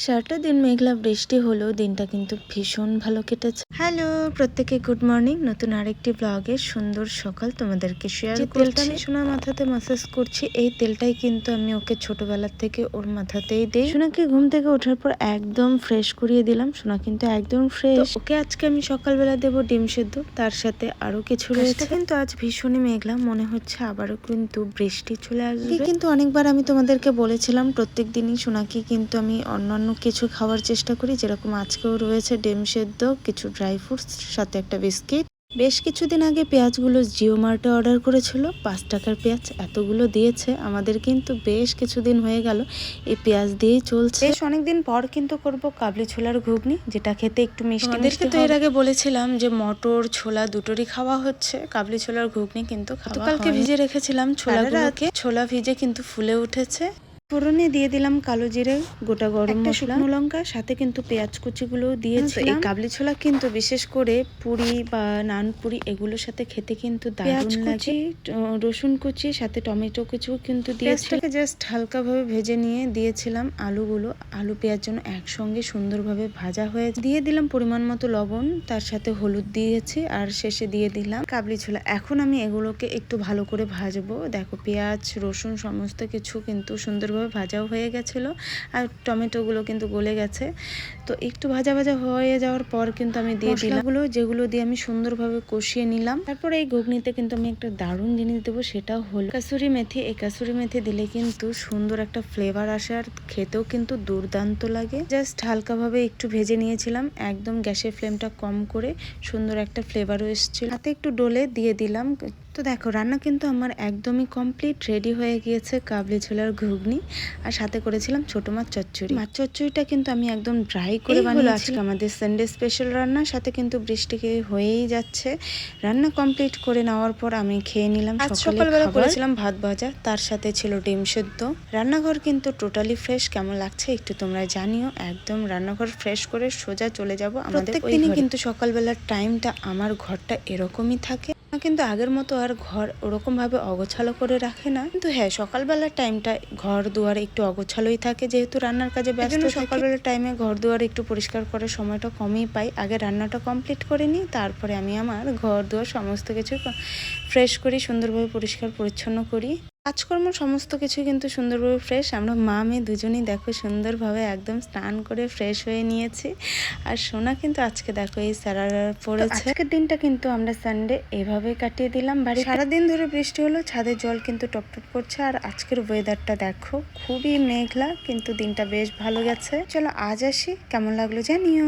সারাটা দিন মেঘলা বৃষ্টি হলো, দিনটা কিন্তু ভীষণ ভালো কেটেছে। হ্যালো প্রত্যেকে, গুড মর্নিং। নতুন আরেকটি ব্লগে সুন্দর সকাল তোমাদেরকে শেয়ার করছি। তেলটা আমি সোনার মাথাতে ম্যাসাজ করছি, এই তেলটাই কিন্তু আমি ওকে ছোটবেলা থেকে ওর মাথাতেই দেই। সোনাকে ঘুম থেকে ওঠার পর একদম ফ্রেশ করিয়ে দিলাম, সোনা কিন্তু একদম ফ্রেশ। ওকে আজকে আমি সকালবেলা দেবো ডিম সেদ্ধ, তার সাথে আরো কিছু রয়েছে। কিন্তু আজ ভীষণই মেঘলা, মনে হচ্ছে আবারও কিন্তু বৃষ্টি চলে আসবে। কিন্তু অনেকবার আমি তোমাদেরকে বলেছিলাম প্রত্যেক দিনই সোনাকে কিন্তু আমি অন্যান্য কিছু খাওয়ার চেষ্টা করি, যেরকম আজকেও রয়েছে ডিম সেদ্ধ, কিছু ড্রাই ফ্রুটস, সাথে একটা বিস্কিট। বেশ কিছুদিন আগে পেঁয়াজগুলো জিও মার্টে অর্ডার করেছিল, 5 টাকার পেঁয়াজ এতগুলো দিয়েছে আমাদের। কিন্তু বেশ কিছুদিন হয়ে গেল এই পেঁয়াজ দিয়েই চলছে। বেশ অনেকদিন পর কিন্তু করব কাবলি ছোলার ঘুগনি, যেটা খেতে একটু মিষ্টি মিষ্টি। তো এর আগে বলেছিলাম যে মটর ছোলা দুটোরই খাওয়া হচ্ছে, কাবলি ছোলার ঘুগনি কিন্তু খাওয়া। কালকে ভিজে রেখেছিলাম ছোলাগুলোকে, ছোলা ভিজে কিন্তু ফুলে উঠেছে। ফোড়নে দিয়ে দিলাম কালো জিরে, গোটা গরম মশলা, শুকনো লঙ্কা, সাথে কিন্তু পেঁয়াজ কুচিগুলো দিয়েছি। এই কাবলি ছোলা কিন্তু বিশেষ করে পুরি বা নান পুরি এগুলোর সাথে খেতে কিন্তু দারুণ লাগে। রসুন কুচি সাথে টমেটো কুচিও কিন্তু দিয়েছি। পেঁয়াজটাকে জাস্ট হালকাভাবে ভেজে নিয়ে দিয়েছিলাম আলুগুলো। আলু পেঁয়াজ যেন একসঙ্গে সুন্দরভাবে ভাজা হয়ে দিয়ে দিলাম পরিমাণ মতো লবণ, তার সাথে হলুদ দিয়েছি, আর শেষে দিয়ে দিলাম কাবলি ছোলা। এখন আমি এগুলোকে একটু ভালো করে ভাজবো। দেখো পেঁয়াজ রসুন সমস্ত কিছু কিন্তু সুন্দরভাবে ভাজাও হয়ে গেছিল, আর টমেটোগুলো কিন্তু গলে গেছে। তো একটু ভাজা ভাজা হয়ে যাওয়ার পর কিন্তু আমি দিয়ে দিলাম যেগুলো দিয়ে আমি সুন্দরভাবে কষিয়ে নিলাম। তারপর এই ঘুগনিতে কিন্তু আমি একটা দারুণ জিনিস দেবো, সেটা হলো কাসুরি মেথি। এই কাসুরি মেথি দিলে কিন্তু সুন্দর একটা ফ্লেভার আসে, আর খেতেও কিন্তু দুর্দান্ত লাগে। জাস্ট হালকাভাবে একটু ভেজে নিয়েছিলাম, একদম গ্যাসের ফ্লেমটা কম করে, সুন্দর একটা ফ্লেভারও এসেছিল। হাতে একটু ডলে দিয়ে দিলাম। তো দেখো রান্না কিন্তু আমার একদমই কমপ্লিট, রেডি হয়ে গিয়েছে কাবলি ছোলার ঘুগনি, আর সাথে করেছিলাম ছোট মাছ চচ্চড়ি। মাছ চচ্চড়িটা কিন্তু আমি একদম ড্রাই করে বানিয়েছি। আমাদের সানডে স্পেশাল রান্না, সাথে কিন্তু বৃষ্টি হয়েই যাচ্ছে। রান্না কমপ্লিট করে নেওয়ার পর আমি খেয়ে নিলাম। সকালবেলা করেছিলাম ভাত ভাজা, তার সাথে ছিল ডিম সেদ্ধ। রান্নাঘর কিন্তু টোটালি ফ্রেশ। কেমন লাগছে একটু তোমরা জানিও। একদম রান্নাঘর ফ্রেশ করে সোজা চলে যাব আমাদের। প্রত্যেকদিনই কিন্তু সকালবেলার টাইমটা আমার ঘরটা এরকমই থাকে, কিন্তু আগের মতো আর ঘর ওরকম ভাবে অগোছালো করে রাখে না। কিন্তু হ্যাঁ, সকালবেলার টাইমটা ঘর দুয়ার একটু অগোছালোই থাকে, যেহেতু রান্নার কাজে ব্যস্ত। সকালবেলার টাইমে ঘর দুয়ার একটু পরিষ্কার করার সময়টা কমই পাই। আগে রান্নাটা কমপ্লিট করে নিই, তারপরে আমি আমার ঘর দুয়ার সমস্ত কিছু ফ্রেশ করি, সুন্দরভাবে পরিষ্কার পরিচ্ছন্ন করি। কাজকর্ম সমস্ত কিছু কিন্তু সুন্দরভাবে ফ্রেশ। আমরা মা মেয়ে দুজনেই দেখো সুন্দরভাবে একদম স্নান করে ফ্রেশ হয়ে নিয়েছি। আর সোনা কিন্তু আজকে দেখো এই সারারা পড়েছে। আজকের দিনটা কিন্তু আমরা সানডে এভাবে কাটিয়ে দিলাম। বাড়ি সারাদিন ধরে বৃষ্টি হলো, ছাদের জল কিন্তু টপ টপ করছে। আর আজকের ওয়েদারটা দেখো খুবই মেঘলা, কিন্তু দিনটা বেশ ভালো গেছে। চলো আজ আসি, কেমন লাগলো জানিও।